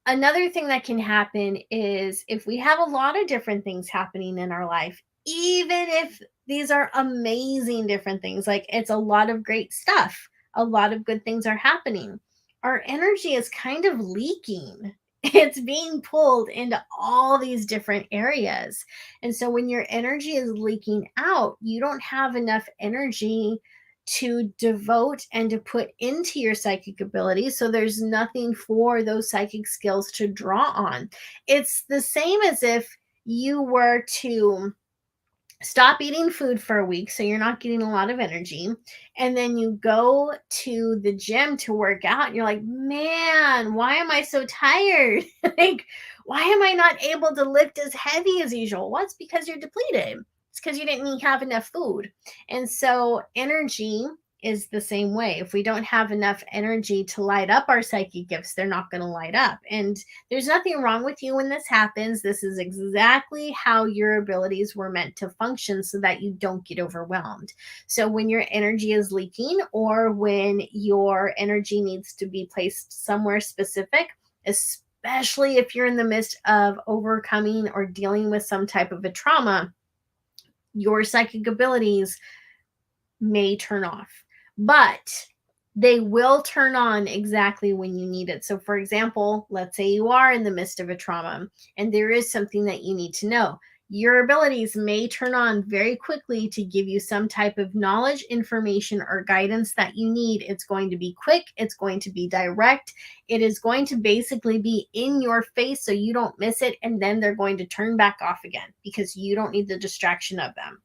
Another thing that can happen is if we have a lot of different things happening in our life, even if these are amazing different things, like it's a lot of great stuff, a lot of good things are happening, our energy is kind of leaking. It's being pulled into all these different areas. And so when your energy is leaking out, you don't have enough energy to devote and to put into your psychic abilities. So there's nothing for those psychic skills to draw on. It's the same as if you were to stop eating food for a week, so you're not getting a lot of energy, and then you go to the gym to work out and you're like, man, why am I so tired? Like, why am I not able to lift as heavy as usual? Well, it's because you're depleted. It's because you didn't have enough food. And so energy is the same way. If we don't have enough energy to light up our psychic gifts, they're not going to light up. And there's nothing wrong with you when this happens. This is exactly how your abilities were meant to function so that you don't get overwhelmed. So when your energy is leaking, or when your energy needs to be placed somewhere specific, especially if you're in the midst of overcoming or dealing with some type of a trauma, your psychic abilities may turn off, but they will turn on exactly when you need it. So for example, let's say you are in the midst of a trauma and there is something that you need to know. Your abilities may turn on very quickly to give you some type of knowledge, information, or guidance that you need. It's going to be quick. It's going to be direct. It is going to basically be in your face so you don't miss it. And then they're going to turn back off again because you don't need the distraction of them.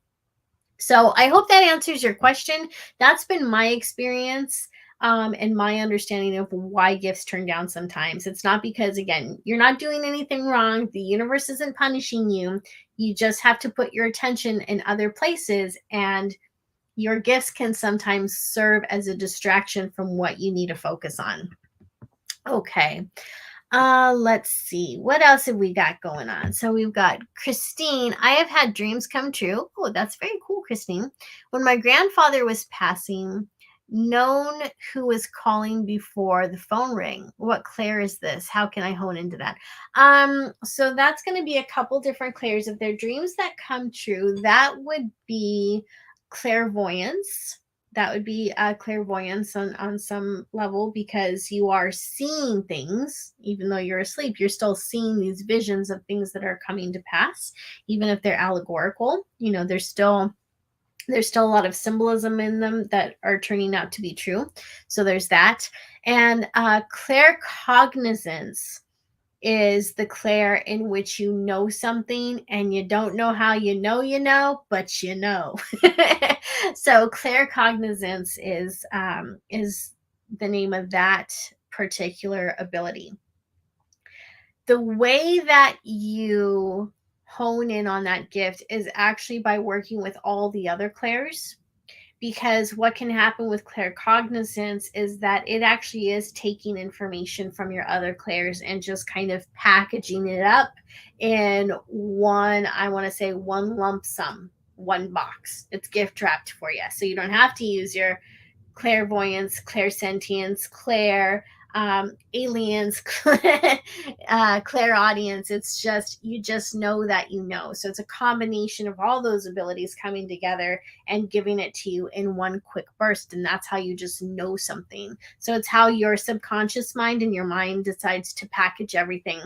So I hope that answers your question. That's been my experience and my understanding of why gifts turn down sometimes. It's not because, again, you're not doing anything wrong. The universe isn't punishing you. You just have to put your attention in other places, and your gifts can sometimes serve as a distraction from what you need to focus on. Okay. Let's see. What else have we got going on? So we've got Christine. I have had dreams come true. Oh, that's very cool, Christine. When my grandfather was passing, known who was calling before the phone rang. What clair is this? How can I hone into that? So that's going to be a couple different clairs. If they're dreams that come true, that would be clairvoyance. That would be clairvoyance on some level, because you are seeing things. Even though you're asleep, you're still seeing these visions of things that are coming to pass, even if they're allegorical. You know, there's still a lot of symbolism in them that are turning out to be true. So there's that. And claircognizance is the clair in which you know something and you don't know how you know, but you know. So claircognizance is the name of that particular ability. The way that you hone in on that gift is actually by working with all the other clairs. Because what can happen with claircognizance is that it actually is taking information from your other clairs and just kind of packaging it up in one lump sum. one box. It's gift wrapped for you. So you don't have to use your clairvoyance, clairsentience, aliens, clairaudience. It's just, you just know that you know. So it's a combination of all those abilities coming together and giving it to you in one quick burst. And that's how you just know something. So it's how your subconscious mind and your mind decides to package everything.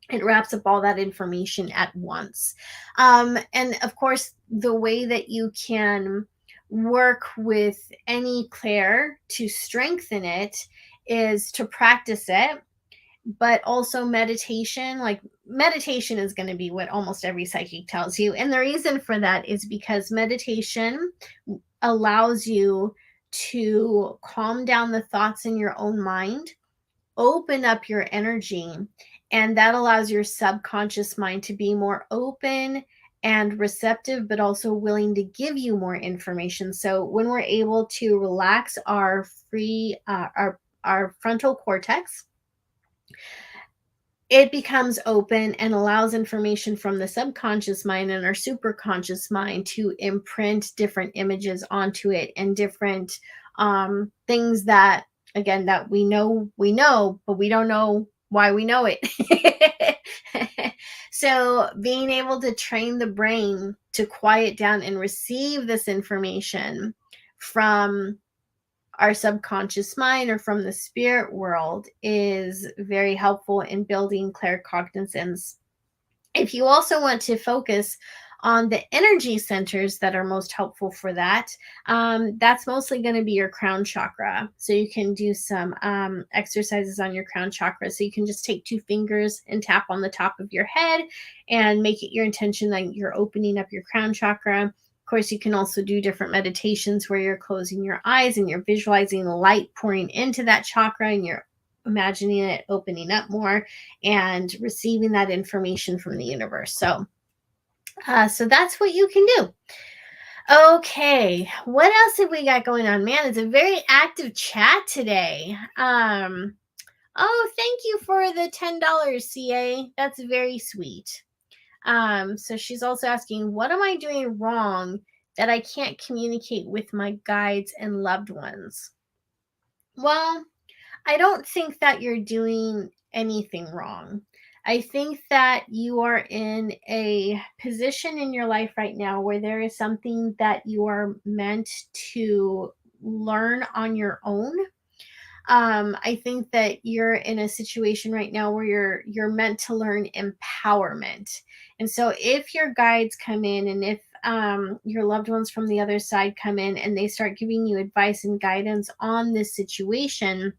It wraps up all that information at once. And of course, the way that you can work with any clair to strengthen it is to practice it, but also meditation. Like, meditation is going to be what almost every psychic tells you. And the reason for that is because meditation allows you to calm down the thoughts in your own mind, open up your energy, and that allows your subconscious mind to be more open and receptive, but also willing to give you more information. So when we're able to relax our frontal cortex, it becomes open and allows information from the subconscious mind and our superconscious mind to imprint different images onto it, and different things that, again, that we know, but we don't know why we know it. So being able to train the brain to quiet down and receive this information from our subconscious mind or from the spirit world is very helpful in building claircognizance. If you also want to focus on the energy centers that are most helpful for that, that's mostly going to be your crown chakra. So you can do some exercises on your crown chakra. So you can just take 2 fingers and tap on the top of your head and make it your intention that you're opening up your crown chakra. Of course, you can also do different meditations where you're closing your eyes and you're visualizing the light pouring into that chakra, and you're imagining it opening up more and receiving that information from the universe. So that's what you can do. Okay, what else have we got going on? Man, it's a very active chat today. Oh, thank you for the $10, CA. That's very sweet. So she's also asking, what am I doing wrong that I can't communicate with my guides and loved ones? Well, I don't think that you're doing anything wrong. I think that you are in a position in your life right now where there is something that you are meant to learn on your own. I think that you're in a situation right now where you're meant to learn empowerment. And so if your guides come in, and if your loved ones from the other side come in and they start giving you advice and guidance on this situation,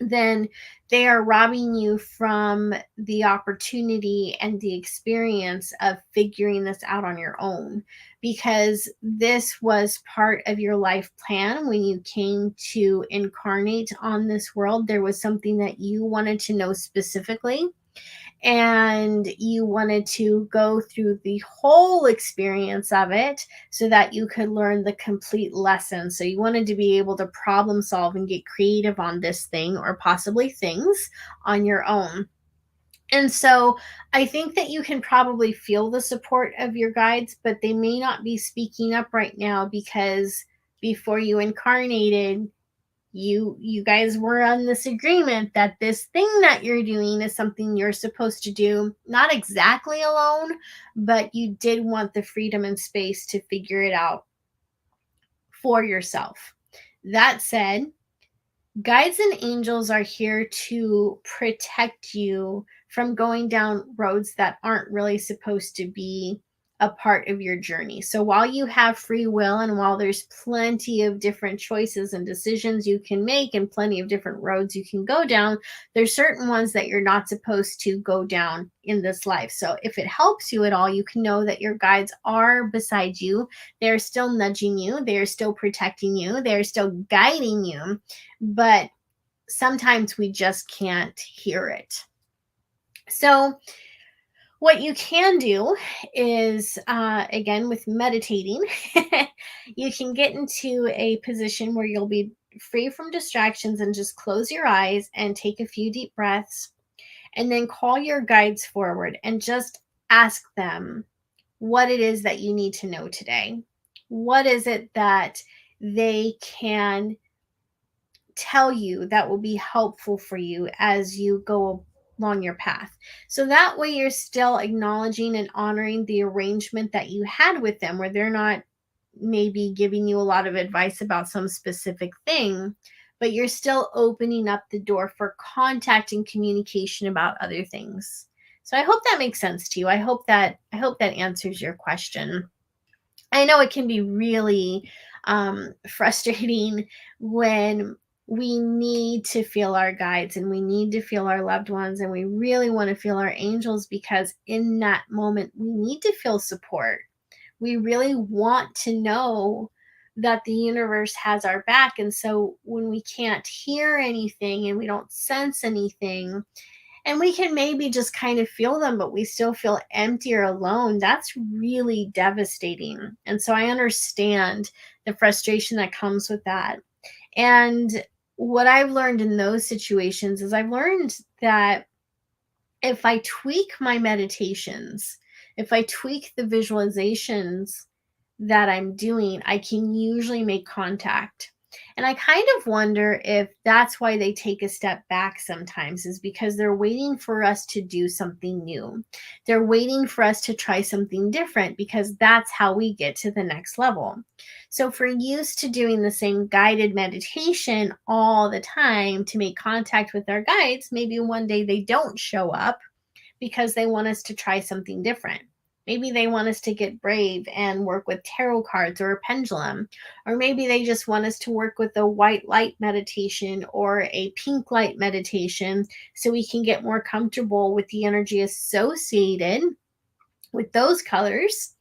then they are robbing you from the opportunity and the experience of figuring this out on your own, because this was part of your life plan when you came to incarnate on this world. There was something that you wanted to know specifically, and you wanted to go through the whole experience of it so that you could learn the complete lesson. So you wanted to be able to problem solve and get creative on this thing, or possibly things, on your own. And so I think that you can probably feel the support of your guides, but they may not be speaking up right now, because before you incarnated, you guys were on this agreement that this thing that you're doing is something you're supposed to do, not exactly alone, but you did want the freedom and space to figure it out for yourself. That said, guides and angels are here to protect you from going down roads that aren't really supposed to be a part of your journey. So while you have free will, and while there's plenty of different choices and decisions you can make, and plenty of different roads you can go down, there's certain ones that you're not supposed to go down in this life. So if it helps you at all, you can know that your guides are beside you. They're still nudging you. They're still protecting you. They're still guiding you. But sometimes we just can't hear it. So what you can do is, again, with meditating, you can get into a position where you'll be free from distractions and just close your eyes and take a few deep breaths, and then call your guides forward and just ask them, what it is that you need to know today. What is it that they can tell you that will be helpful for you as you go along your path? So that way you're still acknowledging and honoring the arrangement that you had with them, where they're not maybe giving you a lot of advice about some specific thing, but you're still opening up the door for contact and communication about other things. So I hope that makes sense to you. I hope that answers your question. I know it can be really frustrating when we need to feel our guides and we need to feel our loved ones and we really want to feel our angels, because in that moment we need to feel support. We really want to know that the universe has our back. And so when we can't hear anything and we don't sense anything, and we can maybe just kind of feel them, but we still feel empty or alone, that's really devastating. And so I understand the frustration that comes with that. And what I've learned in those situations is I've learned that if I tweak my meditations, if I tweak the visualizations that I'm doing, I can usually make contact. And I kind of wonder if that's why they take a step back sometimes, is because they're waiting for us to do something new. They're waiting for us to try something different, because that's how we get to the next level. So if we're used to doing the same guided meditation all the time to make contact with our guides, maybe one day they don't show up because they want us to try something different. Maybe they want us to get brave and work with tarot cards or a pendulum. Or maybe they just want us to work with a white light meditation or a pink light meditation so we can get more comfortable with the energy associated with those colors,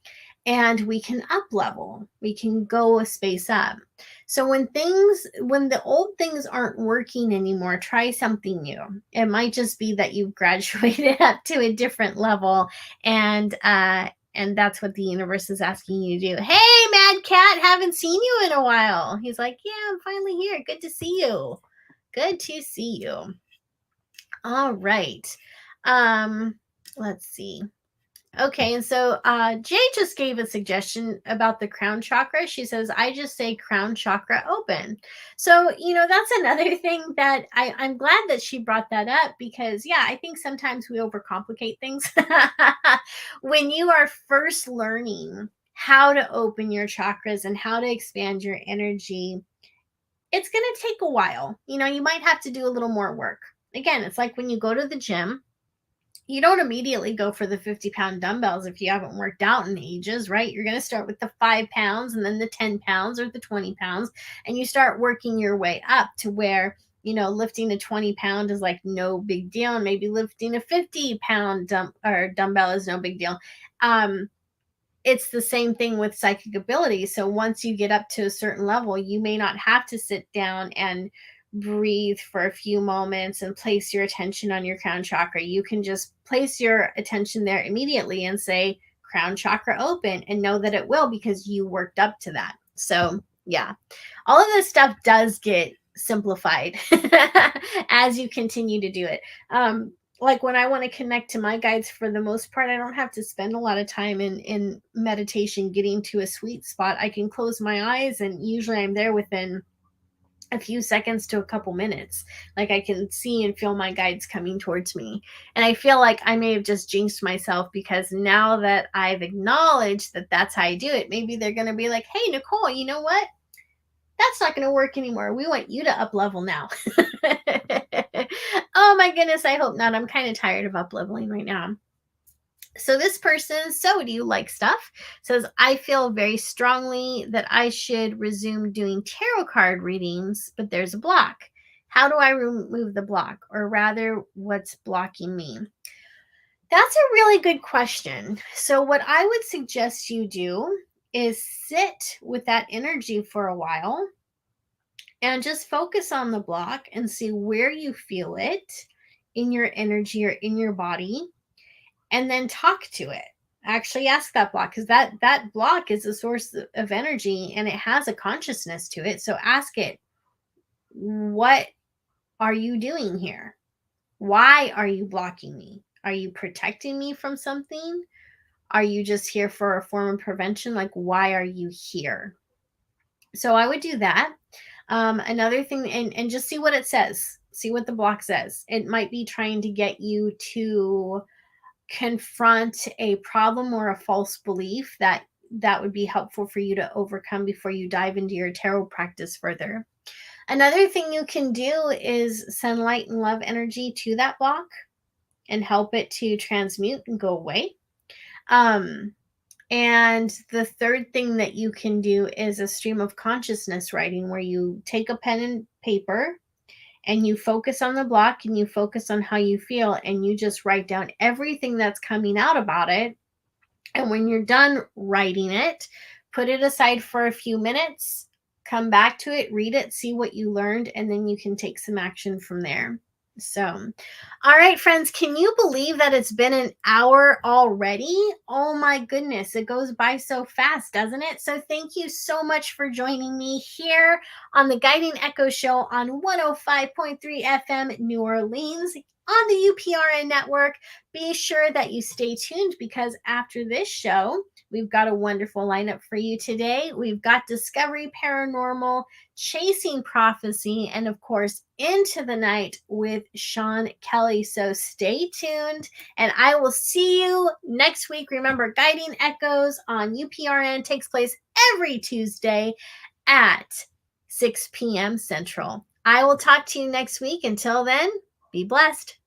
and we can up level. We can go a space up. So when the old things aren't working anymore, try something new. It might just be that you've graduated up to a different level, and that's what the universe is asking you to do. Hey, Mad Cat, haven't seen you in a while. He's like, yeah, I'm finally here. Good to see you. Good to see you. All right. Let's see. Okay, and so Jay just gave a suggestion about the crown chakra. She says, I just say crown chakra open. So, that's another thing that I'm glad that she brought that up, because, yeah, I think sometimes we overcomplicate things. When you are first learning how to open your chakras and how to expand your energy, it's going to take a while. You might have to do a little more work. Again, it's like when you go to the gym, you don't immediately go for the 50-pound dumbbells if you haven't worked out in ages, right? You're going to start with the 5 pounds and then the 10 pounds or the 20 pounds. And you start working your way up to where, lifting a 20-pound is like no big deal. And maybe lifting a 50-pound dumbbell is no big deal. It's the same thing with psychic ability. So once you get up to a certain level, you may not have to sit down and breathe for a few moments and place your attention on your crown chakra. You can just place your attention there immediately and say, crown chakra open, and know that it will, because you worked up to that. So, yeah, all of this stuff does get simplified as you continue to do it. Like when I want to connect to my guides, for the most part, I don't have to spend a lot of time in meditation getting to a sweet spot. I can close my eyes, and usually I'm there within a few seconds to a couple minutes. Like I can see and feel my guides coming towards me. And I feel like I may have just jinxed myself, because now that I've acknowledged that that's how I do it, maybe they're going to be like, hey, Nicole, you know what? That's not going to work anymore. We want you to up level now. Oh my goodness, I hope not. I'm kind of tired of up leveling right now. So this person, so do you like stuff, says, I feel very strongly that I should resume doing tarot card readings, but there's a block. How do I remove the block? Or rather, what's blocking me? That's a really good question. So what I would suggest you do is sit with that energy for a while and just focus on the block and see where you feel it in your energy or in your body, and then talk to it. Actually ask that block, because that block is a source of energy and it has a consciousness to it. So ask it, what are you doing here? Why are you blocking me? Are you protecting me from something? Are you just here for a form of prevention? Like, why are you here? So I would do that. Another thing, and just see what it says. See what the block says. It might be trying to get you to confront a problem or a false belief that would be helpful for you to overcome before you dive into your tarot practice further. Another thing you can do is send light and love energy to that block and help it to transmute and go away. And the third thing that you can do is a stream of consciousness writing, where you take a pen and paper and you focus on the block and you focus on how you feel, and you just write down everything that's coming out about it. And when you're done writing it, put it aside for a few minutes, come back to it, read it, see what you learned, and then you can take some action from there. So, all right, friends, can you believe that it's been an hour already? Oh my goodness, it goes by so fast, doesn't it? So thank you so much for joining me here on the Guiding Echo Show on 105.3 FM New Orleans on the UPRN network. Be sure that you stay tuned, because after this show, we've got a wonderful lineup for you today. We've got Discovery Paranormal, Chasing Prophecy, and of course, Into the Night with Sean Kelly. So stay tuned, and I will see you next week. Remember, Guiding Echoes on UPRN takes place every Tuesday at 6 p.m. Central. I will talk to you next week. Until then, be blessed.